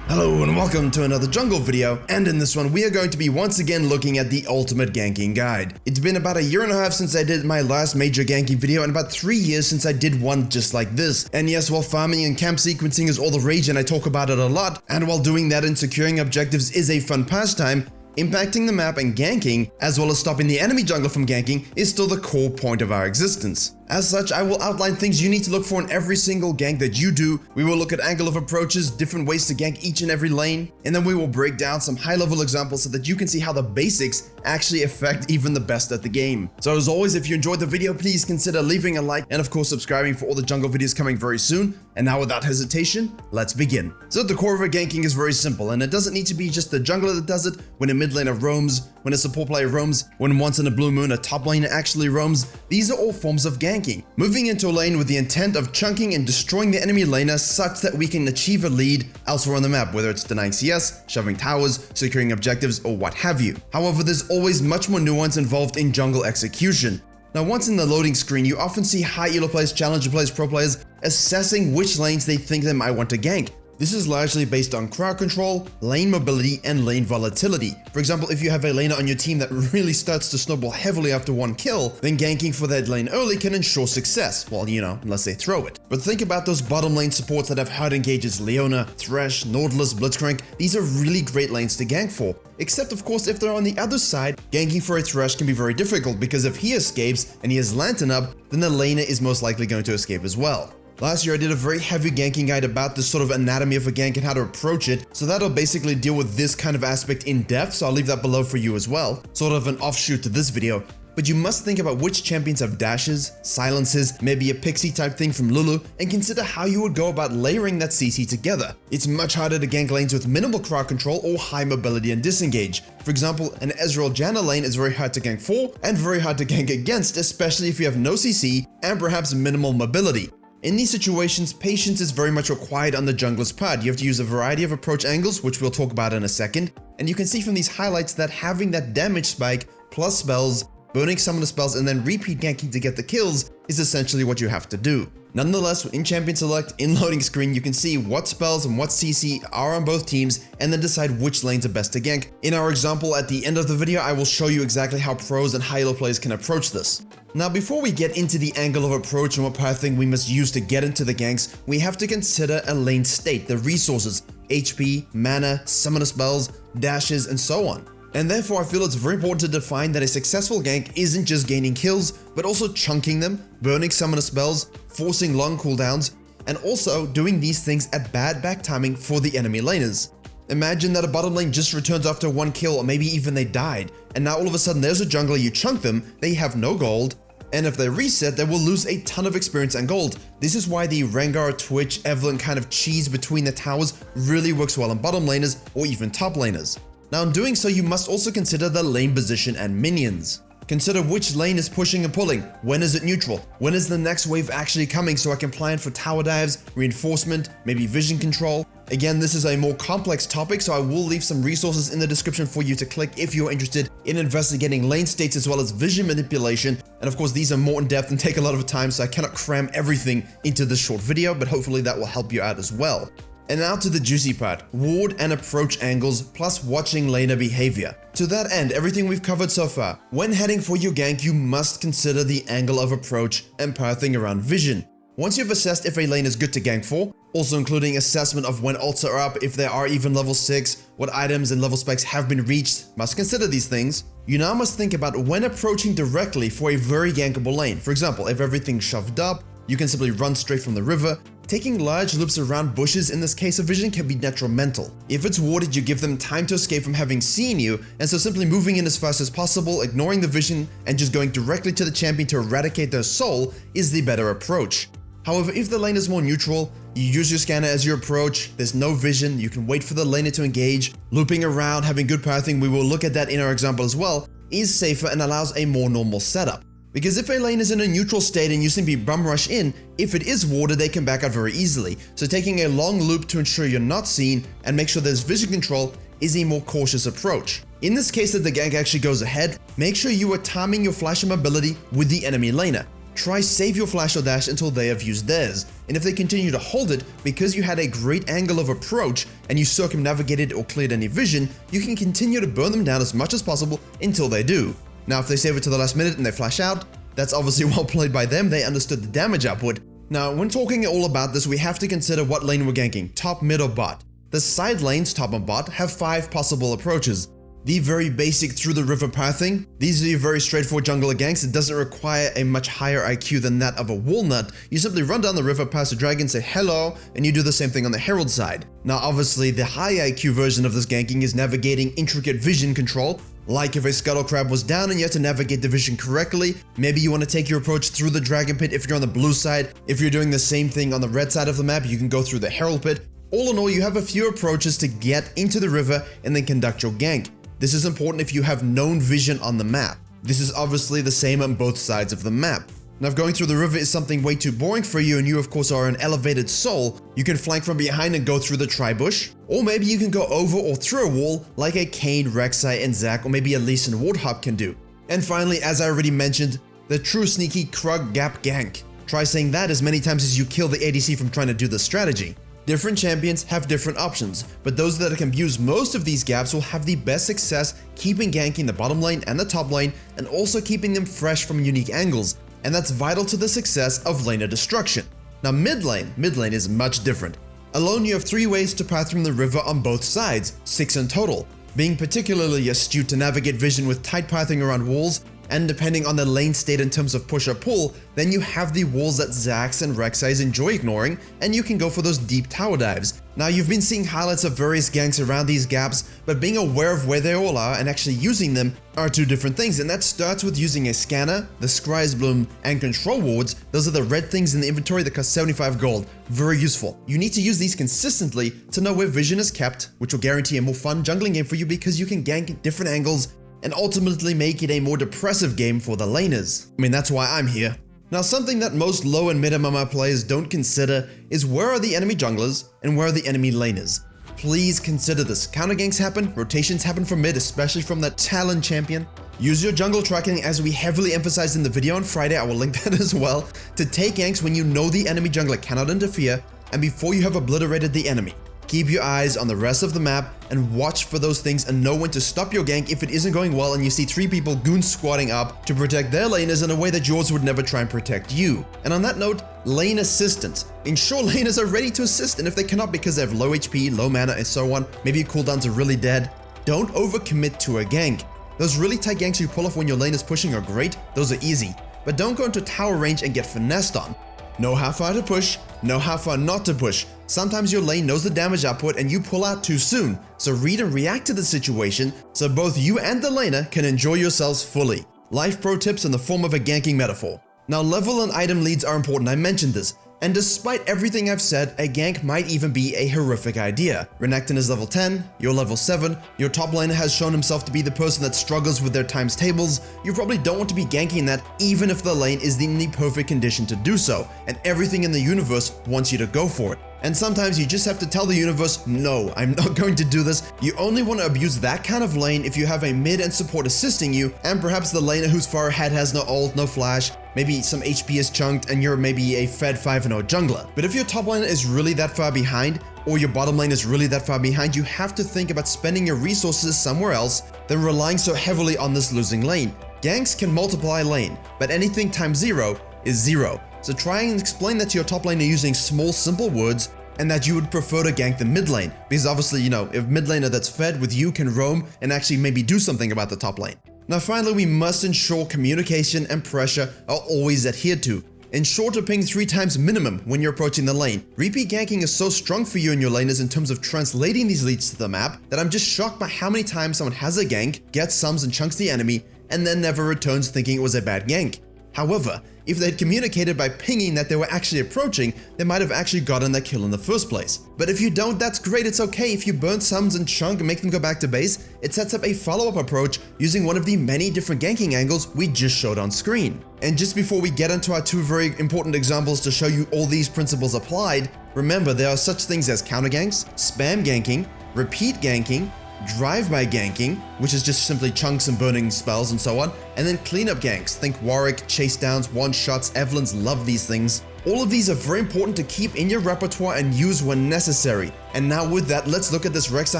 Hello and welcome to another jungle video, and in this one we are going to be once again looking at the ultimate ganking guide. It's been about a year and a half since I did my last major ganking video and about 3 years since I did one just like this. And yes, while farming and camp sequencing is all the rage and I talk about it a lot, and while doing that and securing objectives is a fun pastime, impacting the map and ganking, as well as stopping the enemy jungler from ganking, is still the core point of our existence. As such, I will outline things you need to look for in every single gank that you do. We will look at angle of approaches, different ways to gank each and every lane, and then we will break down some high-level examples so that you can see how the basics actually affect even the best at the game. So as always, if you enjoyed the video, please consider leaving a like and of course subscribing for all the jungle videos coming very soon. And now without hesitation, let's begin. So at the core of a ganking is very simple, and it doesn't need to be just the jungler that does it. When a mid laner roams, when a support player roams, when once in a blue moon a top laner actually roams, these are all forms of ganking. Moving into a lane with the intent of chunking and destroying the enemy laner such that we can achieve a lead elsewhere on the map, whether it's denying CS, shoving towers, securing objectives, or what have you. However, there's always much more nuance involved in jungle execution. Now, once in the loading screen, you often see high elo players, challenger players, pro players assessing which lanes they think they might want to gank. This is largely based on crowd control, lane mobility, and lane volatility. For example, if you have a laner on your team that really starts to snowball heavily after one kill, then ganking for that lane early can ensure success. Well, unless they throw it. But think about those bottom lane supports that have hard engages: Leona, Thresh, Nautilus, Blitzcrank. These are really great lanes to gank for. Except of course if they're on the other side, ganking for a Thresh can be very difficult because if he escapes and he has Lantern up, then the laner is most likely going to escape as well. Last year I did a very heavy ganking guide about this sort of anatomy of a gank and how to approach it, so that'll basically deal with this kind of aspect in depth, so I'll leave that below for you as well, sort of an offshoot to this video. But you must think about which champions have dashes, silences, maybe a pixie type thing from Lulu, and consider how you would go about layering that CC together. It's much harder to gank lanes with minimal crowd control or high mobility and disengage. For example, an Ezreal Janna lane is very hard to gank for and very hard to gank against, especially if you have no CC and perhaps minimal mobility. In these situations, patience is very much required on the jungler's part. You have to use a variety of approach angles, which we'll talk about in a second, and you can see from these highlights that having that damage spike, plus spells, burning some of the spells, and then repeat ganking to get the kills is essentially what you have to do. Nonetheless, in Champion Select, in loading screen, you can see what spells and what CC are on both teams and then decide which lanes are best to gank. In our example at the end of the video, I will show you exactly how pros and high elo players can approach this. Now, before we get into the angle of approach and what pathing we must use to get into the ganks, we have to consider a lane state, the resources, HP, mana, summoner spells, dashes, and so on. And therefore, I feel it's very important to define that a successful gank isn't just gaining kills, but also chunking them, burning summoner spells, forcing long cooldowns, and also doing these things at bad back timing for the enemy laners. Imagine that a bottom lane just returns after one kill, or maybe even they died, and now all of a sudden there's a jungler, you chunk them, they have no gold, and if they reset, they will lose a ton of experience and gold. This is why the Rengar, Twitch, Evelynn kind of cheese between the towers really works well on bottom laners or even top laners. Now in doing so, you must also consider the lane position and minions. Consider which lane is pushing and pulling, when is it neutral, when is the next wave actually coming so I can plan for tower dives, reinforcement, maybe vision control. Again, this is a more complex topic, so I will leave some resources in the description for you to click if you're interested in investigating lane states as well as vision manipulation. And of course, these are more in depth and take a lot of time, so I cannot cram everything into this short video, but hopefully that will help you out as well. And now to the juicy part, ward and approach angles plus watching laner behavior. To that end, everything we've covered so far, when heading for your gank, you must consider the angle of approach and pathing around vision. Once you've assessed if a lane is good to gank for, also including assessment of when ults are up, if they are even level 6, what items and level specs have been reached, must consider these things. You now must think about when approaching directly for a very gankable lane. For example, if everything's shoved up, you can simply run straight from the river. Taking large loops around bushes in this case of vision can be detrimental. If it's warded, you give them time to escape from having seen you, and so simply moving in as fast as possible, ignoring the vision, and just going directly to the champion to eradicate their soul is the better approach. However, if the lane is more neutral, you use your scanner as your approach, there's no vision, you can wait for the laner to engage, looping around, having good pathing, we will look at that in our example as well, is safer and allows a more normal setup. Because if a lane is in a neutral state and you simply bum rush in, if it is warded, they can back out very easily. So taking a long loop to ensure you're not seen and make sure there's vision control is a more cautious approach. In this case that the gank actually goes ahead, make sure you are timing your flash and mobility with the enemy laner. try save your flash or dash until they have used theirs, and if they continue to hold it, because you had a great angle of approach and you circumnavigated or cleared any vision, you can continue to burn them down as much as possible until they do. Now if they save it to the last minute and they flash out, that's obviously well played by them, they understood the damage output. Now when talking all about this, we have to consider what lane we're ganking, top, mid or bot. The side lanes, top and bot, have 5 possible approaches. The very basic through the river pathing. These are your very straightforward jungler ganks. It doesn't require a much higher IQ than that of a walnut. You simply run down the river past a dragon, say hello, and you do the same thing on the herald side. Now obviously the high IQ version of this ganking is navigating intricate vision control. Like if a scuttle crab was down and you had to navigate the vision correctly, maybe you want to take your approach through the dragon pit if you're on the blue side. If you're doing the same thing on the red side of the map, you can go through the herald pit. All in all, you have a few approaches to get into the river and then conduct your gank. This is important if you have known vision on the map. This is obviously the same on both sides of the map. Now if going through the river is something way too boring for you and you of course are an elevated soul, you can flank from behind and go through the tri-bush. Or maybe you can go over or through a wall like a Kane, Rek'Sai, and Zac, or maybe a Lee Sin Warthog can do. And finally, as I already mentioned, the true sneaky Krug Gap Gank. Try saying that as many times as you kill the ADC from trying to do the strategy. Different champions have different options, but those that can use most of these gaps will have the best success keeping ganking the bottom lane and the top lane, and also keeping them fresh from unique angles, and that's vital to the success of laner destruction. Now mid lane is much different. Alone you have 3 ways to path from the river on both sides, 6 in total, being particularly astute to navigate vision with tight pathing around walls, and depending on the lane state in terms of push or pull, then you have the walls that Zacs and Rek'Sais enjoy ignoring, and you can go for those deep tower dives. Now you've been seeing highlights of various ganks around these gaps, but being aware of where they all are and actually using them are 2 different things, and that starts with using a scanner, the Scry's Bloom, and control wards. Those are the red things in the inventory that cost 75 gold. Very useful. You need to use these consistently to know where vision is kept, which will guarantee a more fun jungling game for you because you can gank different angles and ultimately make it a more depressive game for the laners. I mean, that's why I'm here. Now, something that most low and mid MMR players don't consider is where are the enemy junglers and where are the enemy laners. Please consider this. Counter ganks happen, rotations happen from mid, especially from that Talon champion. Use your jungle tracking as we heavily emphasized in the video on Friday, I will link that as well, to take ganks when you know the enemy jungler cannot interfere and before you have obliterated the enemy. Keep your eyes on the rest of the map and watch for those things and know when to stop your gank if it isn't going well and you see 3 people goon squatting up to protect their laners in a way that yours would never try and protect you. And on that note, lane assistance. Ensure laners are ready to assist, and if they cannot because they have low HP, low mana and so on, maybe your cooldowns are really dead, don't overcommit to a gank. Those really tight ganks you pull off when your lane is pushing are great, those are easy, but don't go into tower range and get finessed on. Know how far to push, know how far not to push. Sometimes your lane knows the damage output and you pull out too soon, so read and react to the situation so both you and the laner can enjoy yourselves fully. Life pro tips in the form of a ganking metaphor. Now level and item leads are important, I mentioned this, and despite everything I've said, a gank might even be a horrific idea. Renekton is level 10, you're level 7, your top laner has shown himself to be the person that struggles with their times tables, you probably don't want to be ganking that even if the lane is in the perfect condition to do so, and everything in the universe wants you to go for it. And sometimes you just have to tell the universe, no, I'm not going to do this. You only want to abuse that kind of lane if you have a mid and support assisting you, and perhaps the laner who's far ahead has no ult, no flash, maybe some HP is chunked and you're maybe a fed 5-0 jungler. But if your top laner is really that far behind, or your bottom lane is really that far behind, you have to think about spending your resources somewhere else than relying so heavily on this losing lane. Ganks can multiply lane, but anything times 0 is 0. So try and explain that to your top laner using small, simple words, and that you would prefer to gank the mid lane. Because obviously, you know, if mid laner that's fed with you can roam and actually maybe do something about the top lane. Now finally, we must ensure communication and pressure are always adhered to. Ensure to ping 3 times minimum when you're approaching the lane. Repeat ganking is so strong for you and your laners in terms of translating these leads to the map that I'm just shocked by how many times someone has a gank, gets sums and chunks the enemy, and then never returns thinking it was a bad gank. However, if they'd communicated by pinging that they were actually approaching, they might have actually gotten that kill in the first place. But if you don't, that's great, it's okay. If you burn sums and chunk and make them go back to base, it sets up a follow-up approach using one of the many different ganking angles we just showed on screen. And just before we get into our 2 very important examples to show you all these principles applied, remember there are such things as counter ganks, spam ganking, repeat ganking, drive-by ganking, which is just simply chunks and burning spells and so on, and then cleanup ganks. Think Warwick, chase downs, one-shots, Evelynns love these things. All of these are very important to keep in your repertoire and use when necessary. And now with that, let's look at this Rek'Sai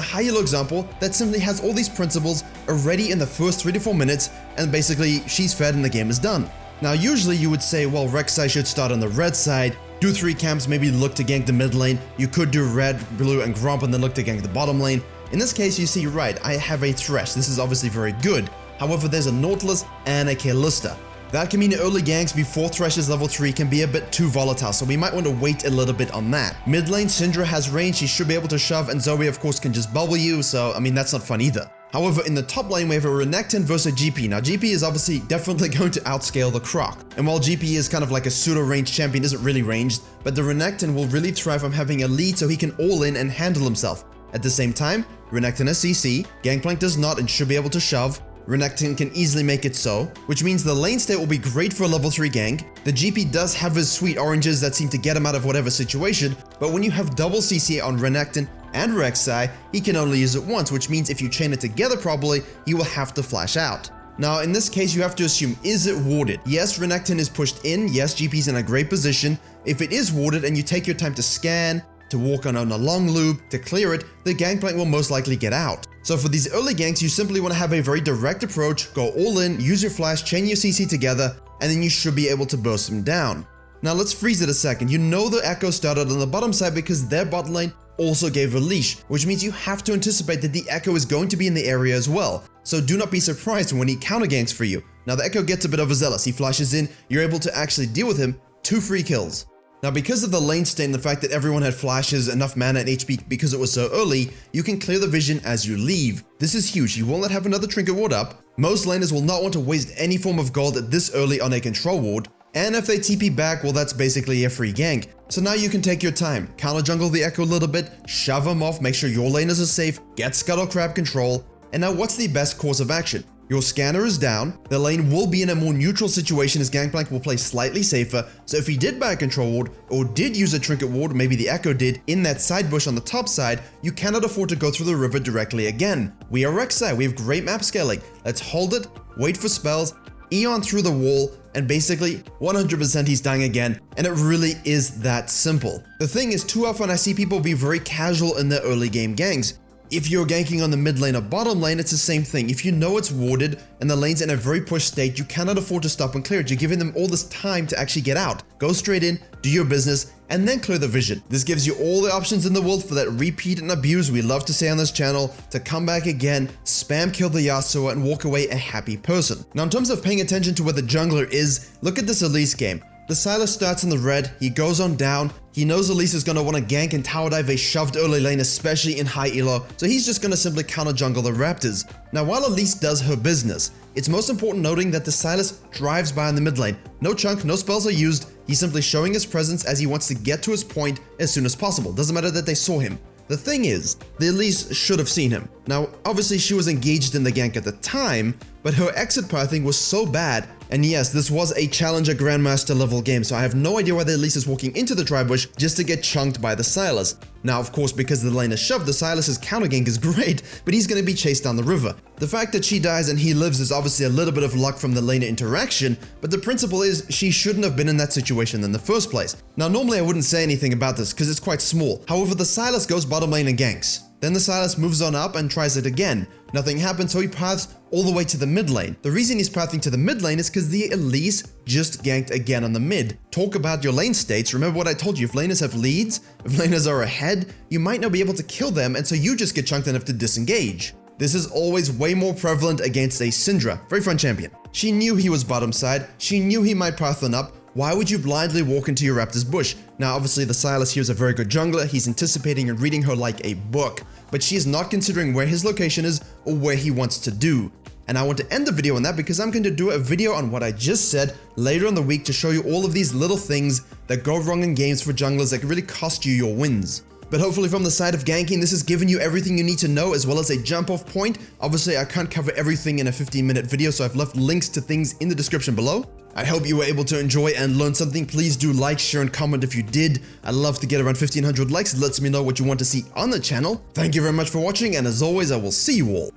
high elo example that simply has all these principles already in the first 3 to 4 minutes, and basically she's fed and the game is done. Now usually you would say, well, Rek'Sai should start on the red side, do 3 camps, maybe look to gank the mid lane. You could do red, blue, and Gromp and then look to gank the bottom lane. In this case, you see, right, I have a Thresh. This is obviously very good. However, there's a Nautilus and a Kalista. That can mean early ganks before Thresh's level 3 can be a bit too volatile, so we might want to wait a little bit on that. Mid lane, Syndra has range, she should be able to shove, and Zoe of course can just bubble you, so I mean that's not fun either. However, in the top lane we have a Renekton versus GP. Now GP is obviously definitely going to outscale the Croc. And while GP is kind of like a pseudo-ranged champion, isn't really ranged, but the Renekton will really thrive from having a lead so he can all in and handle himself. At the same time, Renekton has CC, Gangplank does not and should be able to shove. Renekton can easily make it so, which means the lane state will be great for a level 3 gank. The GP does have his sweet oranges that seem to get him out of whatever situation, but when you have double CC on Renekton and Rek'Sai, he can only use it once, which means if you chain it together properly, he will have to flash out. Now in this case you have to assume, is it warded? Yes, Renekton is pushed in, yes, GP's in a great position. If it is warded and you take your time to scan, to walk on a long loop, to clear it, the Gangplank will most likely get out. So for these early ganks, you simply want to have a very direct approach, go all in, use your flash, chain your CC together, and then you should be able to burst them down. Now let's freeze it a second. You know the Echo started on the bottom side because their bot lane also gave a leash, which means you have to anticipate that the Echo is going to be in the area as well. So do not be surprised when he counter ganks for you. Now the Echo gets a bit overzealous, he flashes in, you're able to actually deal with him, 2 free kills. Now because of the lane state and the fact that everyone had flashes, enough mana and HP because it was so early, you can clear the vision as you leave. This is huge, you will not have another trinket ward up. Most laners will not want to waste any form of gold this early on a control ward. And if they TP back, well that's basically a free gank. So now you can take your time, counter jungle the Echo a little bit, shove him off, make sure your laners are safe, get Scuttle Crab control. And now what's the best course of action? Your scanner is down, the lane will be in a more neutral situation as Gangplank will play slightly safer, so if he did buy a control ward, or did use a trinket ward, maybe the Echo did, in that side bush on the top side, you cannot afford to go through the river directly again. We are Rek'Sai, we have great map scaling, let's hold it, wait for spells, Eon through the wall, and basically 100% he's dying again, and it really is that simple. The thing is, too often I see people be very casual in their early game ganks. If you're ganking on the mid lane or bottom lane, it's the same thing. If you know it's warded and the lane's in a very pushed state, you cannot afford to stop and clear it. You're giving them all this time to actually get out. Go straight in, do your business, and then clear the vision. This gives you all the options in the world for that repeat and abuse we love to say on this channel, to come back again, spam kill the Yasuo, and walk away a happy person. Now in terms of paying attention to where the jungler is, look at this Elise game. The Sylas starts in the red, he goes on down, he knows Elise is going to want to gank and tower dive a shoved early lane, especially in high elo, so he's just going to simply counter jungle the Raptors. Now while Elise does her business, it's most important noting that the Sylas drives by in the mid lane. No chunk, no spells are used, he's simply showing his presence as he wants to get to his point as soon as possible, doesn't matter that they saw him. The thing is, the Elise should have seen him. Now obviously she was engaged in the gank at the time, but her exit pathing was so bad, and yes, this was a Challenger Grandmaster level game, so I have no idea why the Elise is walking into the Tribush just to get chunked by the Sylas. Now of course, because the lane is shoved, the Sylas' counter gank is great, but he's going to be chased down the river. The fact that she dies and he lives is obviously a little bit of luck from the laner interaction, but the principle is she shouldn't have been in that situation in the first place. Now normally I wouldn't say anything about this because it's quite small, however the Sylas goes bottom lane and ganks. Then the Sylas moves on up and tries it again. Nothing happens, so he paths all the way to the mid lane. The reason he's pathing to the mid lane is because the Elise just ganked again on the mid. Talk about your lane states. Remember what I told you, if laners have leads, if laners are ahead, you might not be able to kill them, and so you just get chunked enough to disengage. This is always way more prevalent against a Syndra, very fun champion. She knew he was bottom side, she knew he might path on up. Why would you blindly walk into your Raptor's bush? Now obviously the Sylas here is a very good jungler, he's anticipating and reading her like a book, but she is not considering where his location is or where he wants to do. And I want to end the video on that because I'm going to do a video on what I just said later in the week to show you all of these little things that go wrong in games for junglers that can really cost you your wins. But hopefully from the side of ganking, this has given you everything you need to know as well as a jump off point. Obviously, I can't cover everything in a 15-minute video, so I've left links to things in the description below. I hope you were able to enjoy and learn something. Please do like, share, and comment if you did. I'd love to get around 1500 likes. It lets me know what you want to see on the channel. Thank you very much for watching, and as always, I will see you all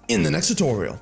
in the next tutorial.